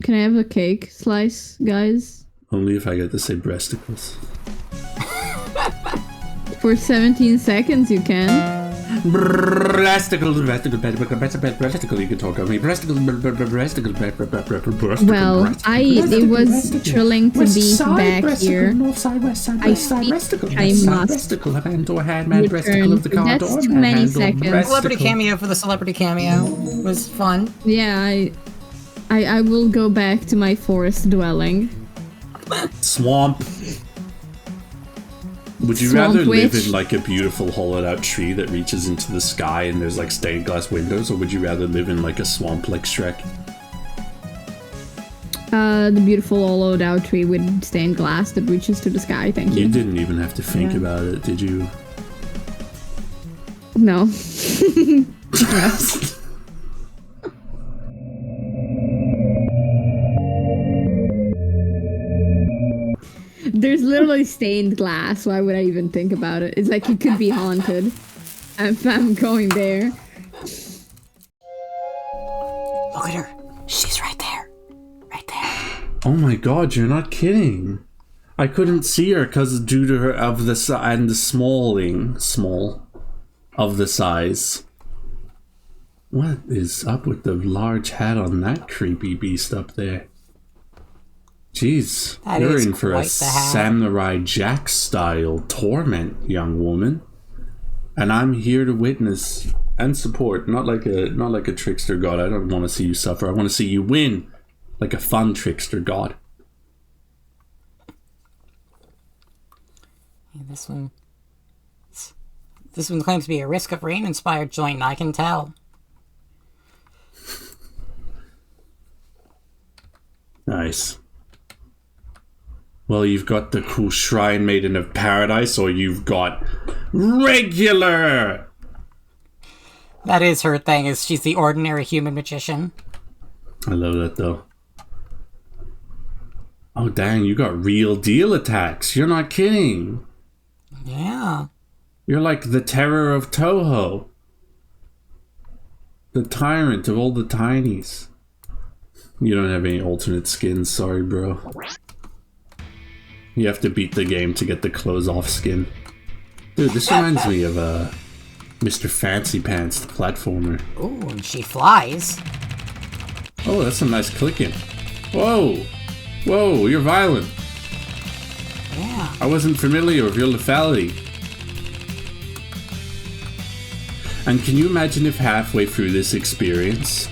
Can I have a cake slice, guys? Only if I get to say breasticles. For 17 seconds, you can. Breasticles, breasticles, you can talk on me. Breasticles, Well, it was thrilling to be back here. North side, west side, west side, breasticle, I west side, must breasticle, have hand door, hand man, breasticle of the car That's door, too man, many hand door, seconds. breasticle. Celebrity cameo for the celebrity cameo was fun. Yeah, I will go back to my forest dwelling. Swamp. Would you Swamp rather live witch. in like a beautiful hollowed out tree that reaches into the sky and there's like stained glass windows, or would you rather live in like a swamp like Shrek? The beautiful hollowed out tree with stained glass that reaches to the sky, thank You you. didn't even have to think about it, did you? No. There's literally stained glass, why would I even think about it? It's like it could be haunted if I'm going there. Look at her. She's right there. Right there. Oh my god, you're not kidding. I couldn't see her because due to her of the and the small of the size. What is up with the large hat on that creepy beast up there? Jeez, That you're is in for a quite the hat. Samurai Jack style torment, young woman. And I'm here to witness and support, not like a trickster god. I don't want to see you suffer. I want to see you win, like a fun trickster god. Yeah, this one claims to be a Risk of Rain inspired joint, I can tell. Nice. Well, you've got the cool Shrine Maiden of Paradise, or you've got regular. That is her thing, is she's the ordinary human magician. I love that though. Oh dang, you got real deal attacks. You're not kidding. Yeah. You're like the terror of TOUHOU. The tyrant of all the tinies. You don't have any alternate skins, sorry bro. You have to beat the game to get the clothes off skin. Dude, this reminds me of Mr. Fancy Pants, the platformer. Ooh, and she flies. Oh, that's some nice clicking. Whoa! Whoa, you're violent. Yeah. I wasn't familiar with your lethality. And can you imagine if halfway through this experience,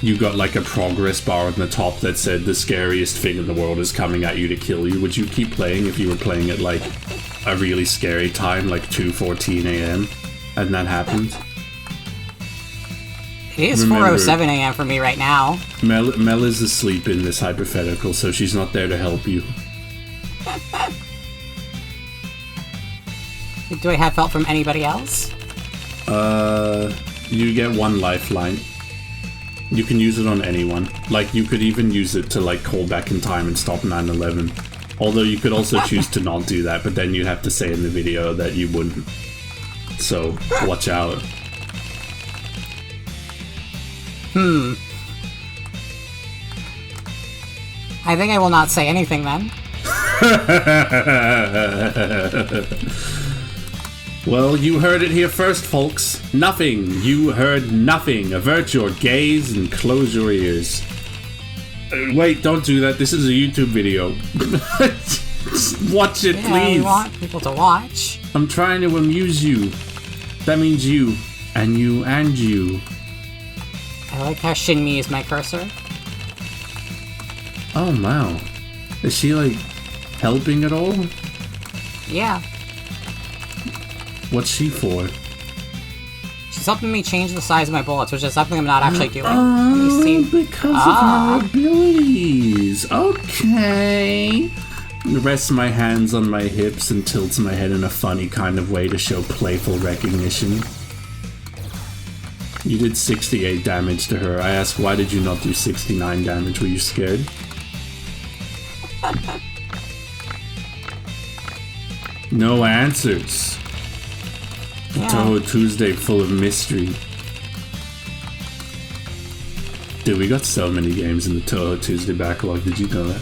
you got like a progress bar on the top that said the scariest thing in the world is coming at you to kill you? Would you keep playing if you were playing at like a really scary time, like 2:14 a.m. and that happened? It is Remember- 4:07 a.m. for me right now. Mel is asleep in this hypothetical, so she's not there to help you. Do I have help from anybody else? You get one lifeline. You can use it on anyone. Like, you could even use it to, like, call back in time and stop 9/11. Although you could also choose to not do that, but then you'd have to say in the video that you wouldn't. So, watch out. I think I will not say anything then. Well, you heard it here first, folks. Nothing. You heard nothing. Avert your gaze and close your ears. Wait, don't do that. This is a YouTube video. Just watch it, Yeah, please. we want people to watch. I'm trying to amuse you. That means you. And you and you. I like how Shinmi is my cursor. Oh, wow. Is she, like, helping at all? Yeah. What's she for? She's helping me change the size of my bullets, which is something I'm not actually doing. Let me see. Because of her abilities. Okay. Rests my hands on my hips and tilts my head in a funny kind of way to show playful recognition. You did 68 damage to her. I asked, why did you not do 69 damage? Were you scared? No answers. Yeah. TOUHOU Tuesday full of mystery. Dude, we got so many games in the TOUHOU Tuesday backlog. Did you know that?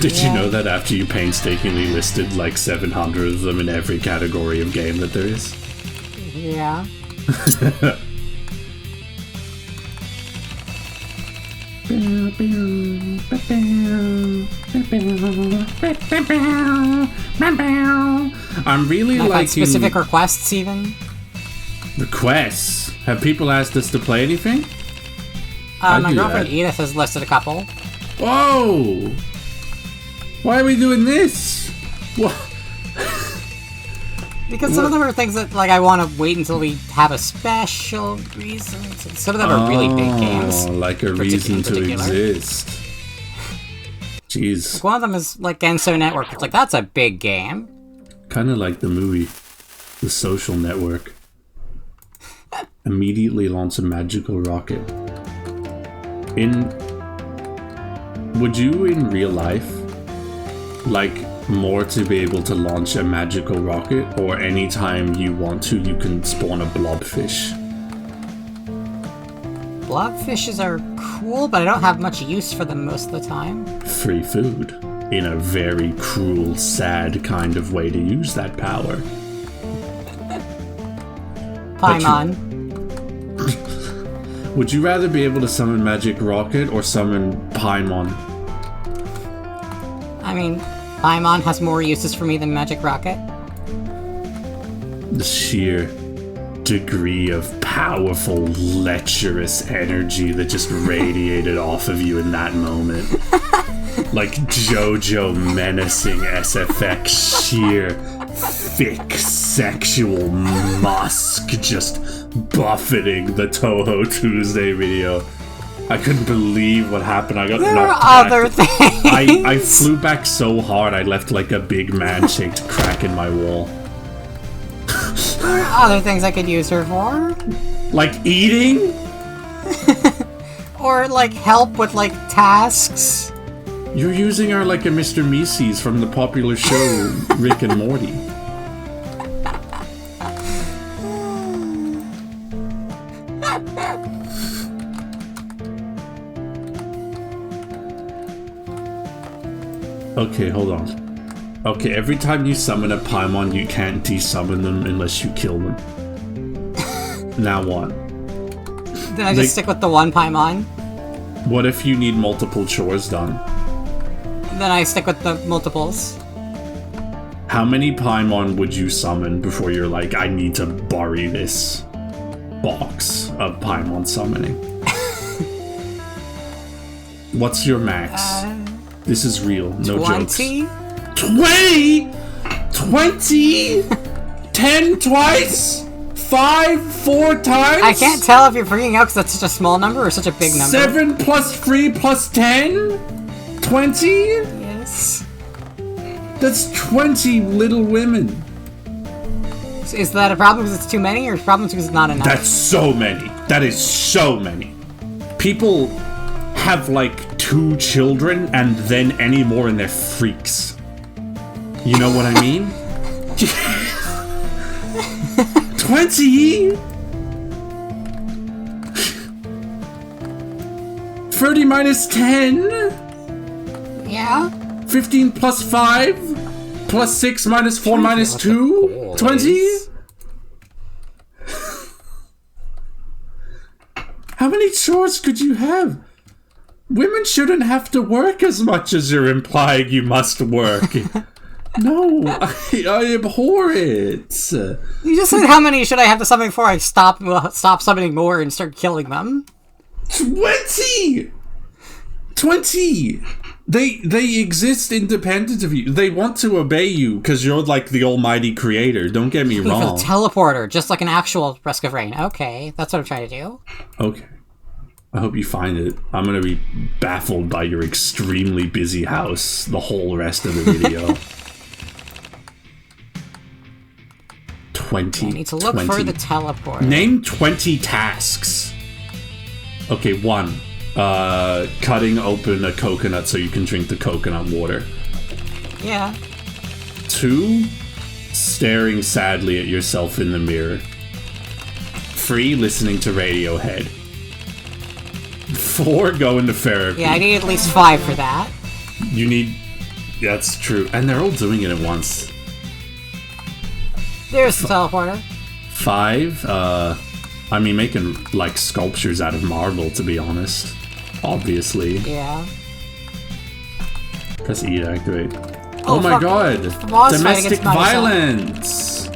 Did you know that after you painstakingly listed like 700 of them in every category of game that there is? Yeah. I'm really I've had liking specific requests even. requests. Have people asked us to play anything? My do girlfriend that. Edith has listed a couple. Whoa! Why are we doing this? What? Because some of them are things that like I want to wait until we have a special reason. Some of them are really big games. Like a reason to particular. exist. Jeez. One of them is like Genso Network. It's like, that's a big game. Kind of like the movie, The Social Network. Immediately launch a magical rocket. Would you in real life like more to be able to launch a magical rocket, or anytime you want to, you can spawn a blobfish? Blobfishes are cool, but I don't have much use for them most of the time. Free food. In a very cruel, sad kind of way to use that power. Paimon. Would you rather be able to summon Magic Rocket or summon Paimon? I mean, Paimon has more uses for me than Magic Rocket. The sheer degree of powerful, lecherous energy that just radiated off of you in that moment. Like JoJo menacing SFX, sheer, thick, sexual musk just buffeting the TOUHOU Tuesday video. I couldn't believe what happened. I got There are knocked back. other things. I flew back so hard I left like a big man-shaped crack in my wall. There are other things I could use her for. Like eating? Or, like, help with, like, tasks. You're using her like a Mr. Mises from the popular show Rick and Morty. Okay, hold on. Okay, every time you summon a Paimon, you can't desummon them unless you kill them. Now what? Then I just stick with the one Paimon. What if you need multiple chores done? Then I stick with the multiples. How many Paimon would you summon before you're like, I need to bury this box of Paimon summoning? What's your max? This is real, no 20? jokes. 20? 20? 10 twice? 5 4 times? I can't tell if you're freaking out because that's such a small number or such a big number. 7 plus 3 plus 10? 20? Yes. That's 20 Little Women. So is that a problem because it's too many, or a problem because it's not enough? That's so many. That is so many. People have like 2 children and then any more and they're freaks. You know what I mean? 20? 30 minus 10? Yeah? 15 plus 5? Plus 6 minus 4 minus 2? 20? How many chores could you have? Women shouldn't have to work as much as you're implying you must work. No, I abhor it. You just said how many should I have to summon before I stop summoning more and start killing them? 20! 20! They exist independent of you. They want to obey you because you're like the almighty creator. Don't get me For the wrong. teleporter, just like an actual Risk of Rain. Okay, that's what I'm trying to do. Okay. I hope you find it. I'm gonna be baffled by your extremely busy house the whole rest of the video. 20. I need to look 20. for the teleporter. Name 20 tasks. Okay, 1. Cutting open a coconut so you can drink the coconut water. Yeah. 2, staring sadly at yourself in the mirror. 3, listening to Radiohead. 4, going to therapy. Yeah, I need at least 5 for that. You need... That's true. And they're all doing it at once. There's the teleporter. 5, I mean, making, like, sculptures out of marble, to be honest. Obviously. Yeah. Press E to activate. Oh my fuck. god! Domestic fighting violence!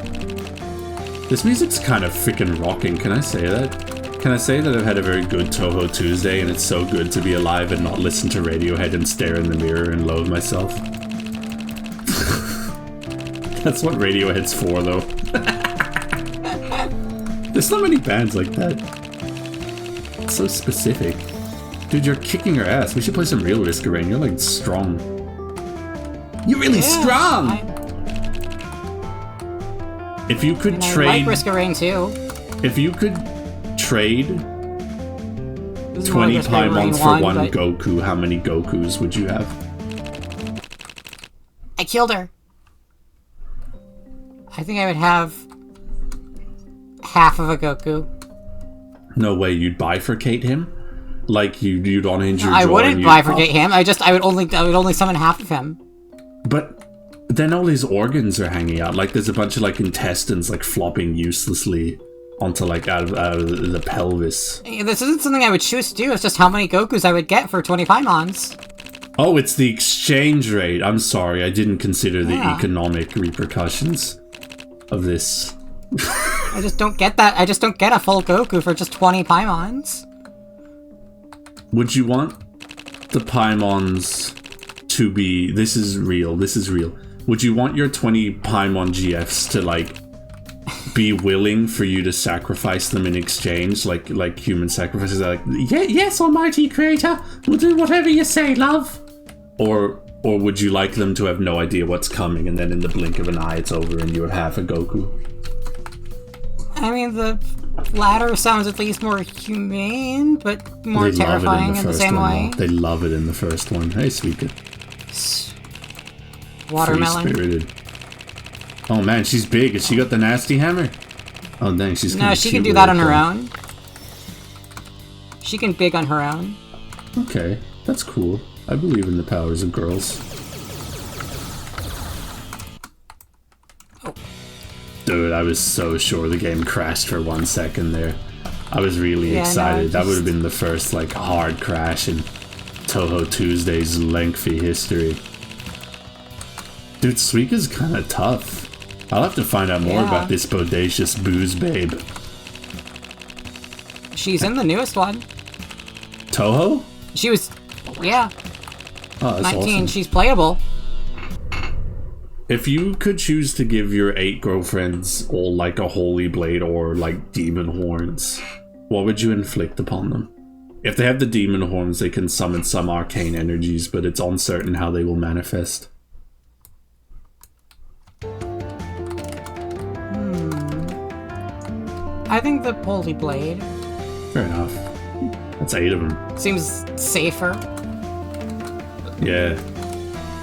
This music's kind of freaking rocking, can I say that? Can I say that I've had a very good Touhou Tuesday and it's so good to be alive and not listen to Radiohead and stare in the mirror and loathe myself? That's what Radiohead's for, though. There's so many bands like that. It's so specific. Dude, you're kicking your ass. We should play some real Risk of Rain. You're, like, strong. You're really strong! If you could trade... I like Risk of Rain, too. If you could trade 20 Paimons for one Goku, how many Gokus would you have? I killed her. I think I would have half of a Goku. No way, you'd bifurcate him? Like you'd unhinge your jaw. I wouldn't bifurcate him. I would only summon half of him. But then all his organs are hanging out. Like there's a bunch of like intestines like flopping uselessly onto like out of the pelvis. This isn't something I would choose to do. It's just how many Gokus I would get for 20 Paimons. Oh, it's the exchange rate. I'm sorry, I didn't consider the economic repercussions of this. I just don't get that. I just don't get a full Goku for just 20 Paimons. Would you want the Paimons to be... This is real. Would you want your 20 Paimon GFs to, like, be willing for you to sacrifice them in exchange? Like human sacrifices? Like, yes, almighty creator! We'll do whatever you say, love! Or would you like them to have no idea what's coming, and then in the blink of an eye it's over and you have half a Goku? I mean, the latter sounds at least more humane, but more terrifying in the same way. They love it in the first one. Hey, Suika. Watermelon. Free-spirited. Oh man, she's big. Has she got the nasty hammer? Oh dang, she's No, she can do that on her own. She can big on her own. Okay, that's cool. I believe in the powers of girls. Dude, I was so sure the game crashed for 1 second there. I was really excited. That would have been the first, like, hard crash in Touhou Tuesday's lengthy history. Dude, Suika's kind of tough. I'll have to find out more about this bodacious booze babe. She's in the newest one. Touhou? She was... Yeah. Oh, that's 19, awesome. She's playable. If you could choose to give your 8 girlfriends all like a holy blade or like demon horns, what would you inflict upon them? If they have the demon horns, they can summon some arcane energies, but it's uncertain how they will manifest. I think the holy blade. Fair enough. That's 8 of them. Seems safer. Yeah.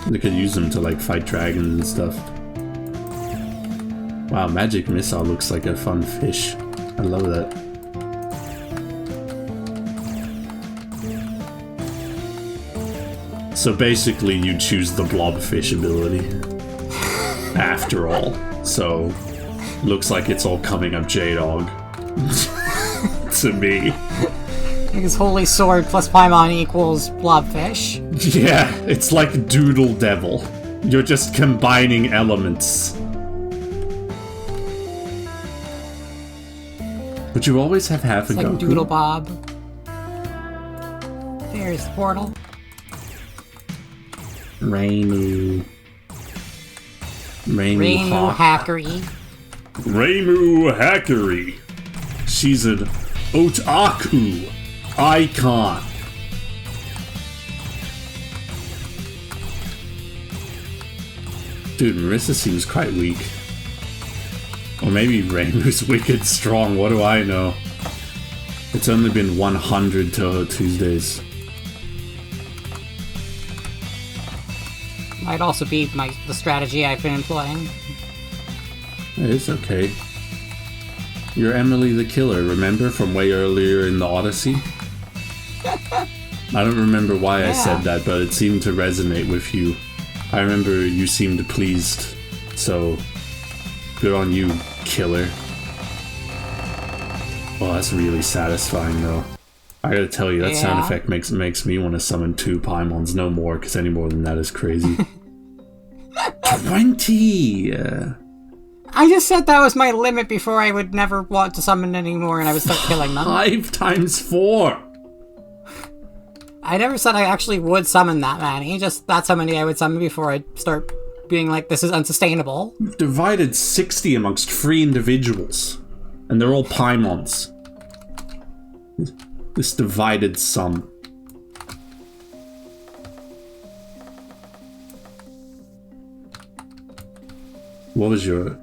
They could use them to like fight dragons and stuff. Wow, Magic Missile looks like a fun fish. I love that. So basically you choose the blobfish ability. After all. So looks like it's all coming up J-Dog. To me. Because Holy Sword plus Paimon equals Blobfish. Yeah, it's like Doodle Devil. You're just combining elements. But you always have half a It's like Goku. Doodle Bob. There's the portal. Reimu. Reimu Hackery. Reimu Hackery. She's an otaku icon. Dude, Marissa seems quite weak. Or maybe Reimu's wicked strong, what do I know? It's only been 100 Touhou Tuesdays. Might also be the strategy I've been employing. It's okay. You're Emily the Killer, remember? From way earlier in the Odyssey? I don't remember why I said that, but it seemed to resonate with you. I remember you seemed pleased, so good on you, killer. Well, that's really satisfying, though. I gotta tell you, that sound effect makes me want to summon 2 Paimons, no more, because any more than that is crazy. 20! I just said that was my limit before I would never want to summon anymore and I would start killing them. 5 times 4! I never said I actually would summon that many, just that's how many I would summon before I'd start being like, this is unsustainable. You've divided 60 amongst 3 individuals, and they're all Paimons. This divided sum. What was your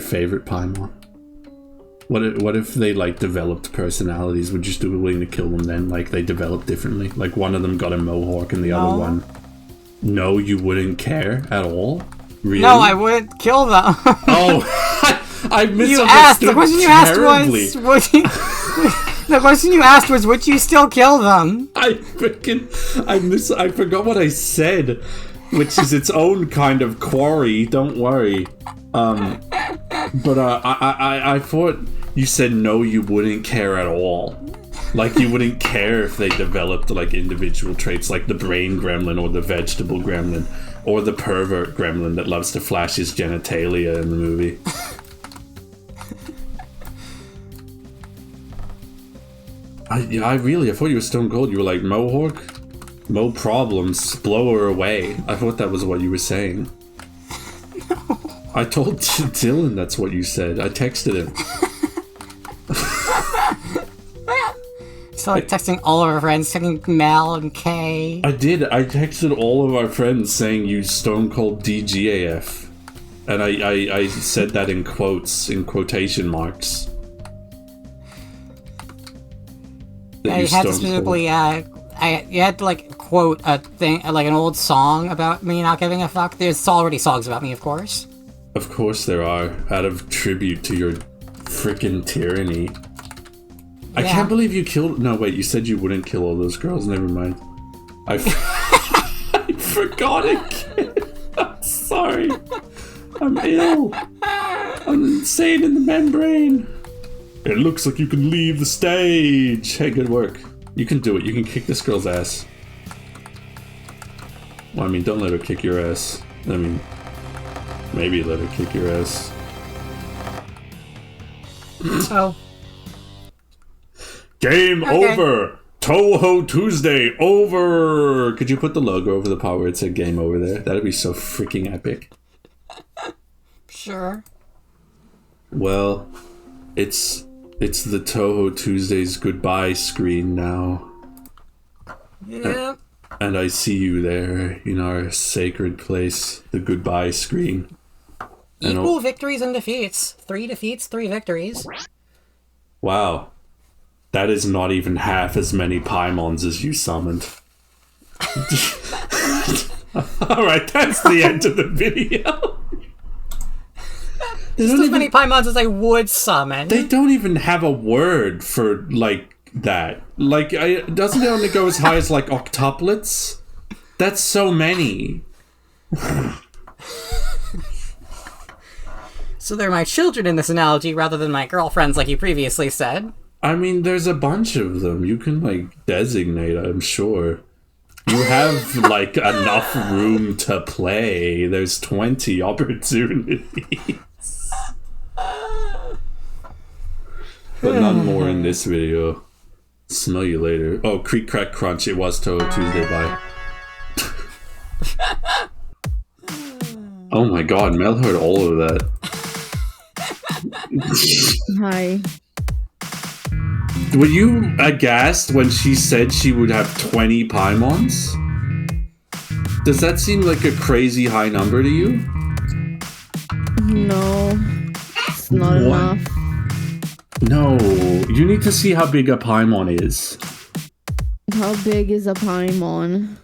favorite Paimon? What if they like developed personalities? Would you still be willing to kill them then? Like they developed differently? Like one of them got a mohawk and the other one... No, you wouldn't care at all? Really? No, I wouldn't kill them. Oh, I misunderstood. You asked. The question you asked terribly. was, would you, the question you asked was, would you still kill them? I forgot what I said, which is its own kind of quarry. Don't worry. But I thought you said no, you wouldn't care at all. Like you wouldn't care if they developed like individual traits, like the brain gremlin or the vegetable gremlin or the pervert gremlin that loves to flash his genitalia in the movie. I thought you were stone cold. You were like, Mohawk? No problems. Blow her away. I thought that was what you were saying. No. I told Dylan that's what you said. I texted him. So like texting all of our friends, texting Mel and Kay. I did. I texted all of our friends saying you stone cold DGAF. And I said that in quotes, in quotation marks. Yeah, you had to specifically, you had to like quote a thing, like an old song about me not giving a fuck. There's already songs about me, of course. Of course there are, out of tribute to your frickin' tyranny. Yeah. I can't believe you killed... No, wait, you said you wouldn't kill all those girls. Never mind. I forgot again. I'm sorry. I'm ill. I'm insane in the membrane. It looks like you can leave the stage. Hey, good work. You can do it. You can kick this girl's ass. Well, I mean, don't let her kick your ass. I mean, maybe let her kick your ass. Oh. Game over! Touhou Tuesday over! Could you put the logo over the part where it said game over there? That'd be so freaking epic. Sure. Well, it's the Touhou Tuesday's goodbye screen now. Yep. And I see you there in our sacred place, the goodbye screen. Equal victories and defeats. 3 defeats, 3 victories. Wow. That is not even half as many Paimons as you summoned. Alright, that's the end of the video. Just as many Paimons as I would summon. They don't even have a word for, like, that. Like, doesn't it only go as high as, like, octuplets? That's so many. So they're my children in this analogy rather than my girlfriends, like you previously said. I mean, there's a bunch of them. You can, like, designate, I'm sure. You have, like, enough room to play. There's 20 opportunities. But none more in this video. Smell you later. Oh, creak, crack, crunch. It was Touhou Tuesday. Bye. Oh my god, Mel heard all of that. Hi. Were you aghast when she said she would have 20 Paimons? Does that seem like a crazy high number to you? No. It's not enough. No, you need to see how big a Paimon is. How big is a Paimon?